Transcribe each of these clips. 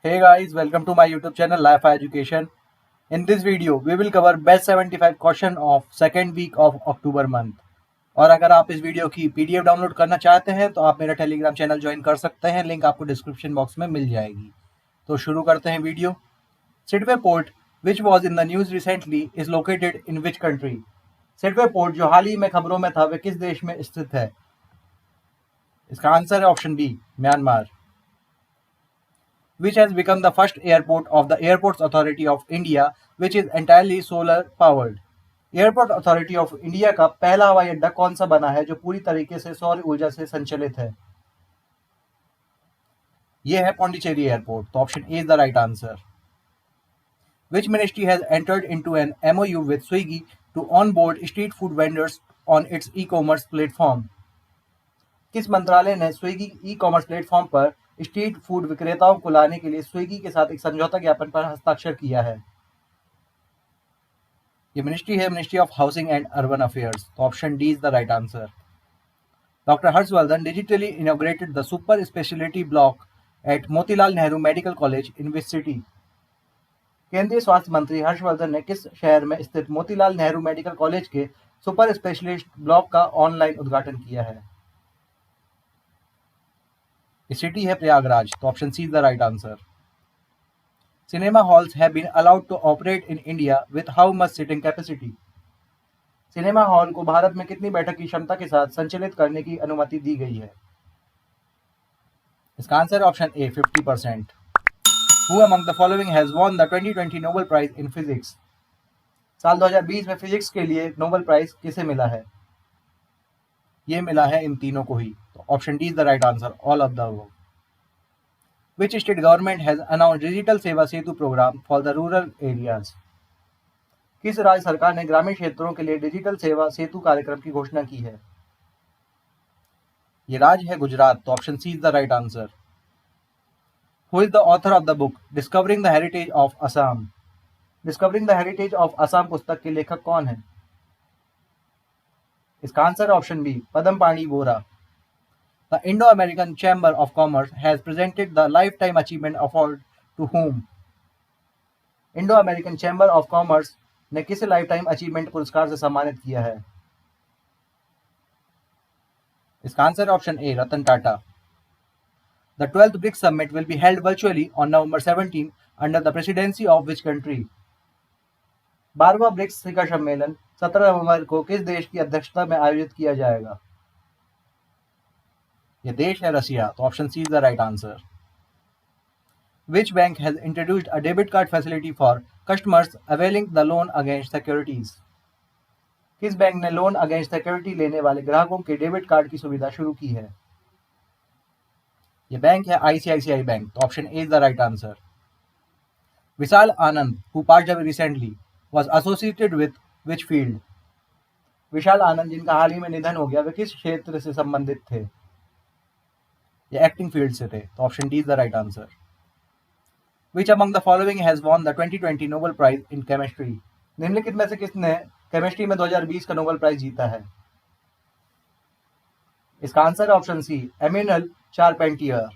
Hey guys, welcome to my YouTube channel Life Education. In this video, we will cover best 75 question of second week of October month. और अगर आप इस video की PDF download करना चाहते हैं तो आप मेरा टेलीग्राम चैनल ज्वाइन कर सकते हैं, लिंक आपको डिस्क्रिप्शन बॉक्स में मिल जाएगी। तो शुरू करते हैं video. Sittwe port which was in the news recently is located in which country? Sittwe port जो हाल ही में खबरों में था वह किस देश में स्थित है? इसका आंसर है option B, Myanmar. Which has become the first airport of the Airports Authority of India, which is entirely solar powered? Airport authority of India का पहला हवाई अड्डा कौन सा बना है जो पूरी तरीके से सौर ऊर्जा से संचालित है? यह है पौंडीचेरी एयरपोर्ट। तो option A is the right answer. Which ministry has entered into an MOU with Swiggy to onboard street food vendors on its e-commerce platform? किस मंत्रालय ने स्विगी ई कॉमर्स प्लेटफॉर्म पर स्ट्रीट फूड विक्रेताओं को लाने के लिए स्विगी के साथ एक समझौता ज्ञापन पर हस्ताक्षर किया है? ये मिनिस्ट्री है ministry of housing and urban affairs. तो option D is the right answer. Doctor Harshvardhan digitally inaugurated the super speciality block at Motilal Nehru medical college in which city? केंद्रीय स्वास्थ्य मंत्री हर्षवर्धन ने किस शहर में स्थित मोतीलाल नेहरू मेडिकल कॉलेज के सुपर स्पेशलिस्ट ब्लॉक का ऑनलाइन उद्घाटन किया है? सिटी है प्रयागराज। तो option C is the right answer. Cinema halls have been allowed to operate in India with how much seating capacity? Cinema hall को भारत में कितनी बैठक की क्षमता के साथ संचालित करने की अनुमति दी गई है? इसका answer option A 50%। Who among the following has won the 2020 Nobel Prize in Physics? साल 2020 में फिजिक्स के लिए नोबेल प्राइज किसे मिला है? ये मिला है इन तीनों को ही। तो option D is the right answer, all of the above. Which state government has announced Digital Seva Setu program for the rural areas? किस राज्य सरकार ने ग्रामीण क्षेत्रों के लिए डिजिटल सेवा सेतु कार्यक्रम की घोषणा की है? ये राज्य है गुजरात। तो option C is the right answer. Who is the author of the book Discovering the Heritage of Assam? Discovering the Heritage of Assam पुस्तक के लेखक कौन है? इसका answer option B, Padmapani Bora. The Indo-American Chamber of Commerce has presented the Lifetime Achievement Award to whom? Indo-American Chamber of Commerce ने किसे lifetime achievement पुरस्कार से सम्मानित किया है? इसका answer option A, Ratan Tata. The 12th BRICS Summit will be held virtually on November 17 under the presidency of which country? 12वां BRICS शिखर सम्मेलन 17 नवंबर को किस देश की अध्यक्षता में आयोजित किया जाएगा? यह देश है रसिया। तो option C is the right answer. Which bank has introduced a debit card facility for customers availing the loan against securities? किस बैंक ने लोन अगेंस्ट सिक्योरिटी लेने वाले ग्राहकों के डेबिट कार्ड की सुविधा शुरू की है? यह बैंक है आईसीआईसीआई बैंक। तो option A is the right answer. Vishal Anand who passed away recently was associated with which field? विशाल आनंद जिनका हाल ही में निधन हो गया वे किस क्षेत्र से संबंधित थे? ये एक्टिंग फील्ड से थे। तो option D is the right answer. Which among the following has won the 2020 Nobel Prize in Chemistry? निम्नलिखित में से किसने केमिस्ट्री में 2020 का नोबेल प्राइज जीता है? इसका आंसर है option C, Emmanuelle Charpentier.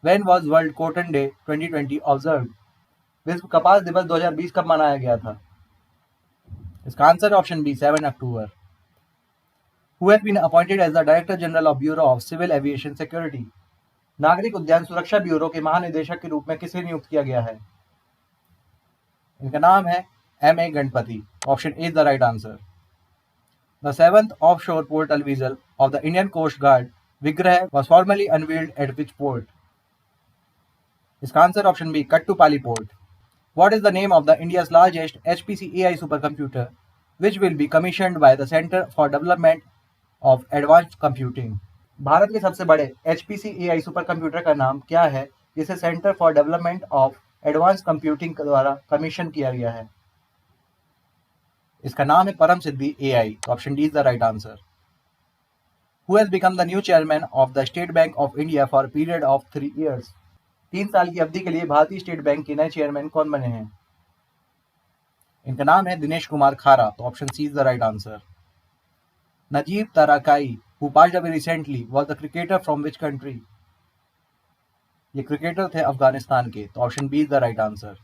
When was World Cotton Day 2020 observed? विश्व कपास दिवस 2020 कब मनाया गया था? इसका आंसर ऑप्शन बी, 7 अक्टूबर। Who has been appointed as the Director General of Bureau of Civil Aviation Security? नागरिक उद्यान सुरक्षा ब्यूरो के महानिदेशक के रूप में किसे नियुक्त किया गया है? इनका नाम है M.A. Ganpati. Option A is the right answer. The 7th offshore portal vessel of the Indian Coast Guard विग्रह was formally unveiled at which port? इसका answer option B, Kattupalli port. What is the name of the India's largest HPC AI supercomputer which will be commissioned by the Center for Development of Advanced Computing? Bharat के सबसे बड़े HPC AI super computer का नाम क्या है जिसे centre for development of advance computing द्वारा commission किया गया है? इसका नाम है परम सिद्धि AI। तो option D is the right answer. Who has become the new chairman of the State Bank of India for a period of 3 years? 3 साल की अवधि के लिए भारतीय स्टेट बैंक के नए चेयरमैन कौन बने हैं? इनका नाम है दिनेश कुमार खारा। तो option C is the right answer. Najeeb Tarakai who passed away recently was the cricketer from which country? ये क्रिकेटर थे अफगानिस्तान के, तो option B is the right answer.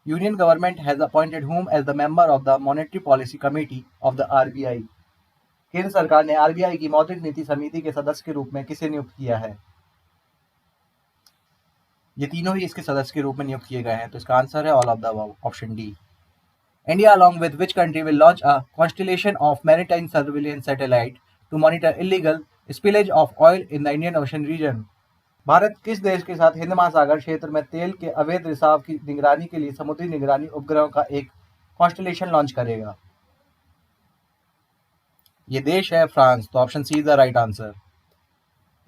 Union government has appointed whom as the member of the monetary policy committee of the RBI. केंद्र सरकार ने RBI की मौद्रिक नीति समिति के सदस्य के रूप में किसे नियुक्त किया है? ये तीनों ही इसके सदस्य के रूप में नियुक्त किए गए हैं, तो इसका आंसर है all of the above, option D. India, along with which country, will launch a constellation of maritime surveillance satellite to monitor illegal spillage of oil in the Indian Ocean region? Bharat किस देश के साथ हिंद महासागर क्षेत्र में तेल के अवैध रिसाव की निगरानी के लिए समुद्री निगरानी उपग्रहों का एक कॉन्स्टलेशन लॉन्च करेगा? ये देश है फ्रांस, तो option C is the right answer.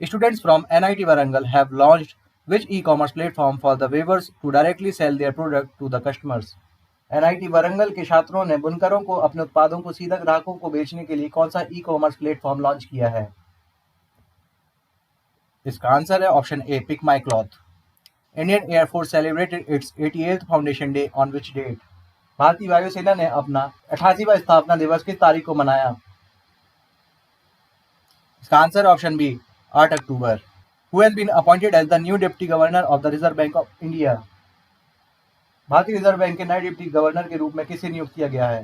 Students from NIT Warangal have launched which e-commerce platform for the weavers to directly sell their product to the customers? NIT Warangal के छात्रों ने बुनकरों को अपने उत्पादों को सीधा ग्राहकों को बेचने के लिए कौन सा ई-कॉमर्स प्लेटफॉर्म लॉन्च किया है? इसका आंसर है option A, pick my cloth. Indian air force celebrated its 88th foundation day on which date? भारतीय वायुसेना ने अपना 88वां स्थापना दिवस किस तारीख को मनाया? इसका आंसर ऑप्शन बी, 8 अक्टूबर। Who has been appointed as the new Deputy Governor of the Reserve Bank of India? भारतीय रिजर्व बैंक के नए डिप्टी गवर्नर के रूप में किसे नियुक्त किया गया है?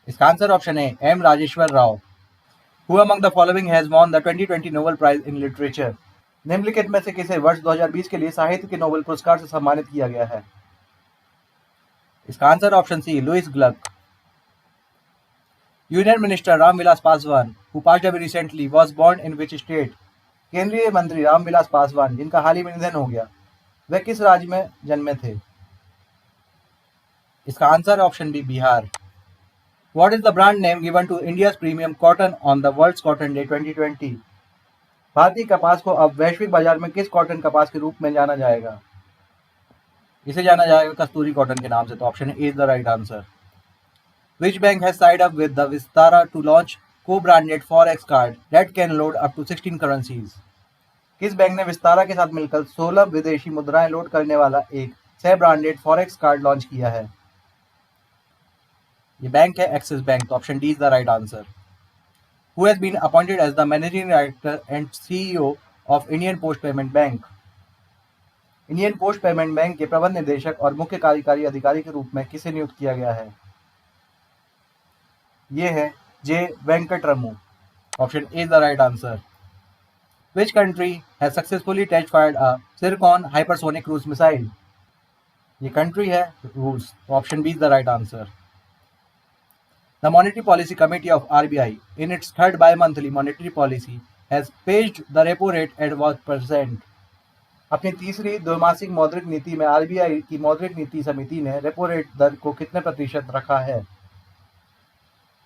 इसका आंसर ऑप्शन है M Rajeshwar Rao. Who among the following has won the 2020 Nobel Prize in Literature? निम्नलिखित में से किसे वर्ष 2020 के लिए साहित्य के नोबेल पुरस्कार से सम्मानित किया गया है? इसका answer option C, Louise Gluck. Union minister Ramvilas Paswan who passed away recently was born in which state? केंद्रीय मंत्री रामविलास पासवान जिनका हाल ही में निधन हो गया, वह किस राज्य में जन्मे थे? इसका answer option B, Bihar. What is the brand name given to India's premium cotton on the World's Cotton Day 2020? भारतीय कपास को अब वैश्विक बाजार में किस कॉटन कपास के रूप में जाना जाएगा? इसे जाना जाएगा कस्तूरी कॉटन के नाम से, तो option A is the right answer. Which bank has tied up with the Vistara to launch co-branded forex card that can load up to 16 currencies? किस बैंक ने विस्तारा के साथ मिलकर 16 विदेशी मुद्राएं लोड करने वाला एक सह ब्रांडेड फॉरेक्स कार्ड लॉन्च किया है? ये बैंक है एक्सिस बैंक, तो option D is the right answer. Who has been appointed as the managing director and CEO of Indian Post Payment Bank? Indian post payment bank के प्रबंध निदेशक और मुख्य कार्यकारी अधिकारी के रूप में किसे नियुक्त किया गया है? ये है J Venkataramu, option A is the right answer. Which country has successfully test fired a Zircon hypersonic cruise missile? ये कंट्री है रूस, option B is the right answer. The Monetary Policy Committee of RBI in its third bi-monthly monetary policy has paged the repo rate at what percent? अपनी तीसरी द्विमासिक मौद्रिक नीति में RBI की मौद्रिक नीति समिति ने रेपो रेट दर को कितने प्रतिशत रखा है?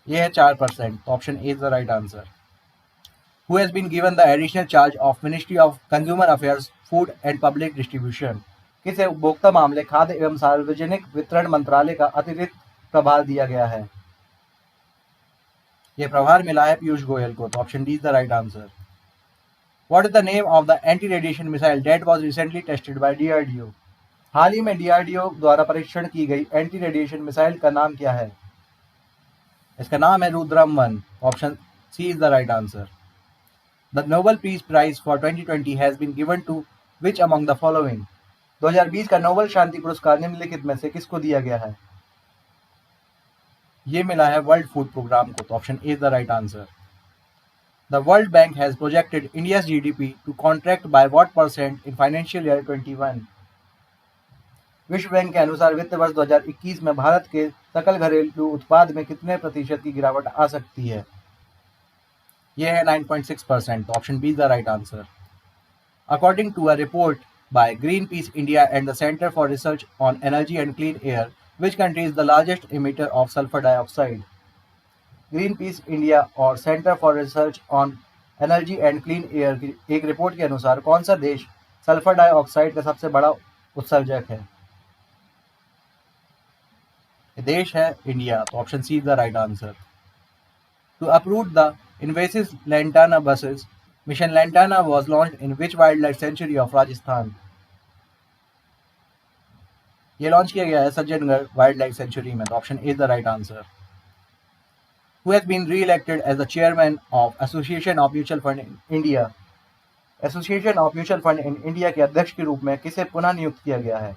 यह है 4%, option A is the right answer. Who has been given the additional charge of Ministry of Consumer Affairs, Food and Public Distribution? किसे उपभोक्ता मामले, खाद्य एवं सार्वजनिक वितरण मंत्रालय का अतिरिक्त प्रभार दिया गया है? यह प्रभार मिला है पीयूष गोयल को, तो option D is the right answer. What is the name of the anti-radiation missile that was recently tested by DRDO? हाल ही में डीआरडीओ द्वारा परीक्षण की गई एंटी रेडिएशन मिसाइल का नाम क्या है? इसका नाम है Rudram 1, option C is the right answer. The Nobel Peace Prize for 2020 has been given to which among the following? 2020 का नोबेल शांति पुरस्कार निम्नलिखित में से किसको दिया गया है? ये मिला है वर्ल्ड फूड प्रोग्राम को, तो option A is the right answer. The World Bank has projected India's GDP to contract by what percent in financial year 21? विश्व बैंक के अनुसार वित्त वर्ष 2021 में भारत के सकल घरेलू उत्पाद में कितने प्रतिशत की गिरावट आ सकती है? यह है 9.6%, option B is the right answer. According to a report by Greenpeace India and the Centre for Research on Energy and Clean Air, which country is the largest emitter of sulphur dioxide? Greenpeace India और Centre for Research on Energy and Clean Air की एक report के अनुसार कौन सा देश sulphur dioxide का सबसे बड़ा उत्सर्जक है? देश है इंडिया, तो option C is the right answer. To uproot the invasive lantana buses, Mission Lantana was launched in which wildlife sanctuary of Rajasthan? ये लॉन्च किया गया है सज्जनगढ़ वाइल्ड लाइफ सेंचुरी में, तो option A is the right answer. Who has been re-elected as the chairman of Association of Mutual Fund in India? Association of mutual fund in India के अध्यक्ष के रूप में किसे पुनः नियुक्त किया गया है?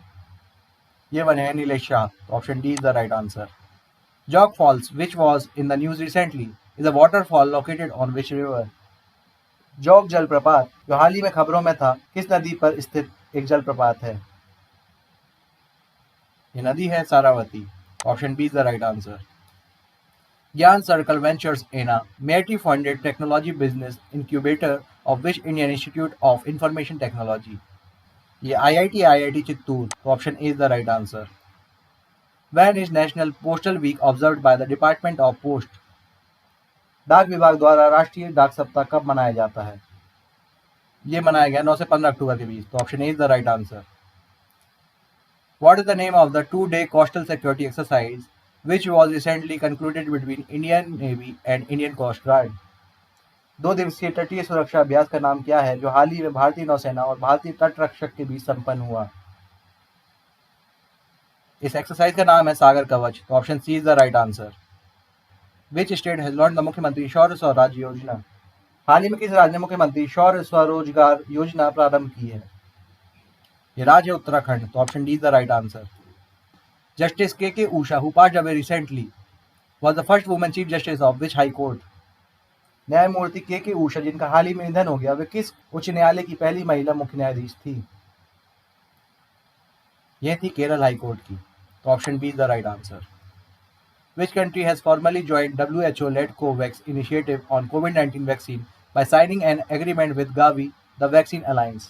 ये बने हैं Nilesh Shah. Option D is the right answer. Jog Falls which was in the news recently is a waterfall located on which river? Jog जलप्रपात जो हाल ही में खबरों में था, किस नदी पर स्थित एक जलप्रपात है? ये नदी है Sharavathi. Option B is the right answer. Gyan Circle Ventures in a MeitY funded technology business incubator of which Indian Institute of Information Technology? ये आईआईटी चित्तूर। तो option A is the right answer. When is National Postal Week observed by the Department of Post? डाक विभाग द्वारा राष्ट्रीय डाक सप्ताह कब मनाया जाता है? ये मनाया गया 9 से 15 अक्टूबर के बीच। तो option A is the right answer. What is the name of the 2-day coastal security exercise which was recently concluded between Indian Navy and Indian Coast Guard? 2 दिवसीय तटीय सुरक्षा अभ्यास का नाम क्या है जो हाल ही में भारतीय नौसेना और भारतीय तटरक्षक के बीच संपन्न हुआ? इस एक्सरसाइज का नाम है सागर कवच। तो option C is the right answer. Which state has launch the Mukhyamantri Shaurya Swaraj योजना? हाल ही में किस राज्य ने मुख्यमंत्री शौर्य स्वरोजगार योजना प्रारंभ की है? ये राज्य है उत्तराखंड। तो option D is the right answer. Justice K Usha who passed away recently was the first women chief justice of which high court? न्यायमूर्ति के उषा जिनका हाल ही में निधन हो गया, वे किस उच्च न्यायालय की पहली महिला मुख्य न्यायाधीश थी? यह थी केरल हाई कोर्ट की। तो option B is the right answer. Which country has formally joined WHO-led COVAX initiative on COVID-19 vaccine by signing an agreement with Gavi, the Vaccine Alliance?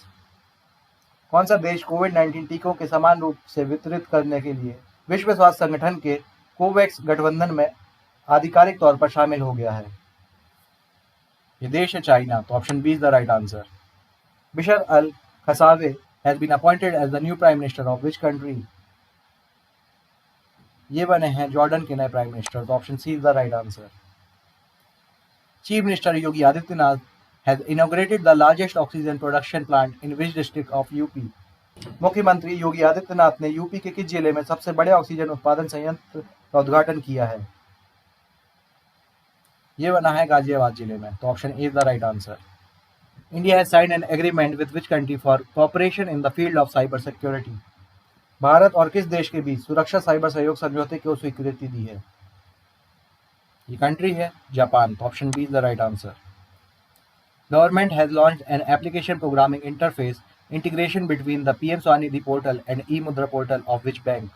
कौन सा देश कोविड-19 टीकों के समान रूप से वितरित करने के लिए विश्व स्वास्थ्य संगठन के कोवैक्स गठबंधन में आधिकारिक तौर पर शामिल हो गया है? ये देश है चाइना। तो option B is the right answer. Bisher Al Khasawneh has been appointed as the new prime minister of which country? ये बने हैं जॉर्डन के नए प्राइम मिनिस्टर। तो option C is the right answer. Chief minister Yogi Adityanath has inaugurated the largest oxygen production plant in which district of UP? मुख्यमंत्री योगी आदित्यनाथ ने UP के किस जिले में सबसे बड़े ऑक्सीजन उत्पादन संयंत्र का उद्घाटन किया है? ये बना है गाजियाबाद जिले में। तो option A is the right answer. India has signed an agreement with which country for cooperation in the field of cyber security? Bharat और किस देश के बीच सुरक्षा साइबर सहयोग समझौते को स्वीकृति दी है? ये कंट्री है जापान। तो option B is the right answer. Government has launched an application programming interface integration between the PM SVANidhi portal and e Mudra portal of which bank?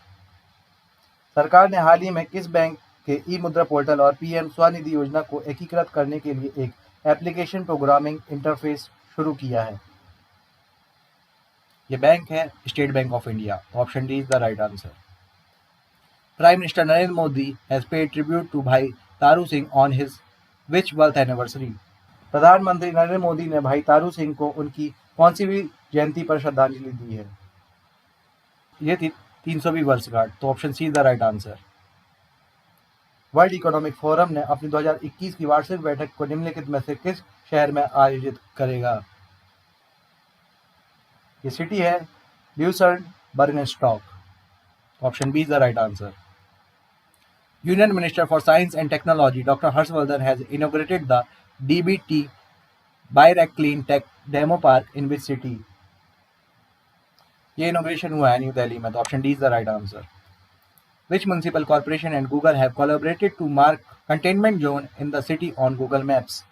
सरकार ने हाल ही में किस बैंक के ई मुद्रा पोर्टल और पीएम स्वनिधि योजना को एकीकृत करने के लिए एक एप्लीकेशन प्रोग्रामिंग इंटरफेस शुरू किया है? ये बैंक है State Bank of India. Option D is the right answer. Prime minister Narendra Modi has paid tribute to Bhai Taru Singh on his which birth anniversary? प्रधानमंत्री नरेंद्र मोदी ने भाई तारू सिंह को उनकी कौन सी भी जयंती पर श्रद्धांजलि दी है? ये थी 300वीं वर्षगांठ। तो option C is the right answer. World Economic Forum ने अपनी 2021 की वार्षिक बैठक को निम्नलिखित में से किस शहर में आयोजित करेगा? ये सिटी है Lucerne Burgenstock. Option B is the right answer. Union minister for science and technology doctor Harshvardhan has inaugurated the DBT BIRAC clean tech demo park in which city? ये इनोग्रेशन हुआ है न्यू दिल्ली में। तो option D is the right answer. Which municipal corporation and Google have collaborated to mark containment zone in the city on Google maps?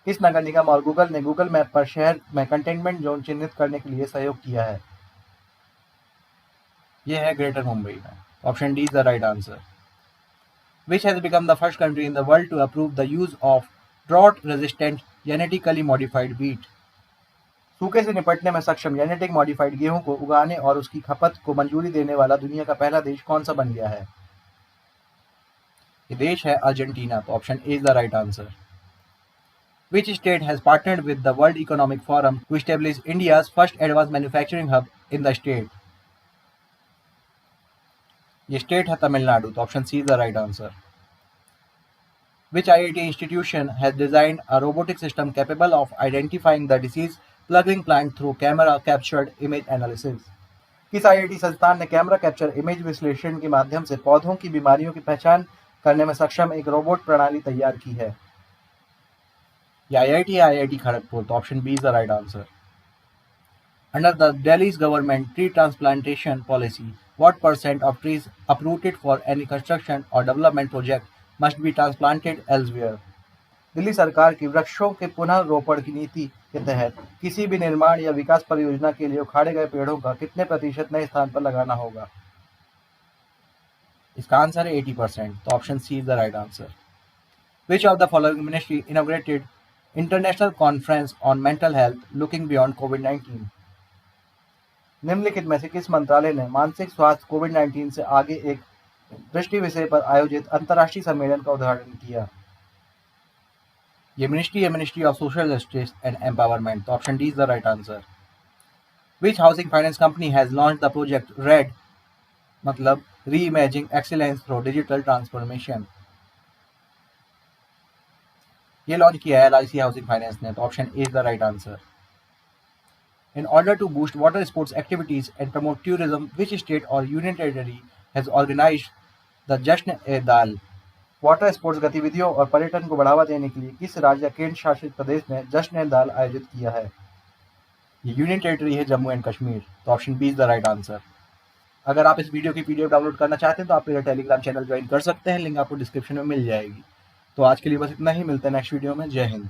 किस नगर निगम और Google ने Google map पर शहर में कंटेनमेंट जोन चिन्हित करने के लिए सहयोग किया है? यह है ग्रेटर मुंबई में। Option D is the right answer. Which has become the first country in the world to approve the use of drought resistant genetically modified wheat? सूखे से निपटने में सक्षम जेनेटिक मॉडिफाइड गेहूं को उगाने और उसकी खपत को मंजूरी देने वाला दुनिया का पहला देश कौन सा बन गया है? ये देश है अर्जेंटीना। तो option A is the right answer. Which state has partnered with the World Economic Forum to establish India's first advanced manufacturing hub in the state? ये स्टेट है तमिलनाडु। तो option C is the right answer. Which IIT institution has designed a robotic system capable of identifying the disease plugging plant through camera captured image analysis? किस IIT संस्थान ने camera capture image विश्लेषण के माध्यम से पौधों की बीमारियों की पहचान करने में सक्षम एक रोबोट प्रणाली तैयार की है? या आईआईटी खड़गपुर। तो option B is the right answer. Under the Delhi's government tree transplantation policy, what percent of trees uprooted for any construction or development project must be transplanted elsewhere? Delhi सरकार की वृक्षों के पुनः रोपण की नीति के तहत किसी भी निर्माण या विकास परियोजना के लिए उखाड़े गए पेड़ों का कितने प्रतिशत नए स्थान पर लगाना होगा? इसका आंसर है 80%। तो option C is the right answer. Which of the following ministry inaugurated international conference on mental health looking beyond कोविड-19? निम्नलिखित में से किस मंत्रालय ने मानसिक स्वास्थ्य कोविड-19 से आगे एक दृष्टि विषय पर आयोजित अंतर्राष्ट्रीय सम्मेलन का उद्घाटन किया? ये मिनिस्ट्री है ministry of social justice and empowerment. तो option D is the right answer. Which housing finance company has launch the project RED, मतलब reimagining excellence through digital transformation? ये लॉन्च किया है LIC हाउसिंग फाइनेंस ने। तो option A is the right answer. In order to boost water sports activities and promote tourism, which state or union territory has organized the Jasn-e-Dal? Water sports गतिविधियों और पर्यटन को बढ़ावा देने के लिए किस राज्य या केंद्र शासित प्रदेश ने जश्न-ए-दाल आयोजित किया है? ये यूनियन टेरिटरी है जम्मू एंड कश्मीर। तो option B is the right answer. अगर आप इस वीडियो की PDF डाउनलोड करना चाहते हैं तो आप मेरा टेलीग्राम चैनल ज्वाइन कर सकते हैं, लिंक आपको डिस्क्रिप्शन में मिल जाएगी। तो आज के लिए बस इतना ही, मिलते हैं नेक्स्ट वीडियो में। जय हिंद।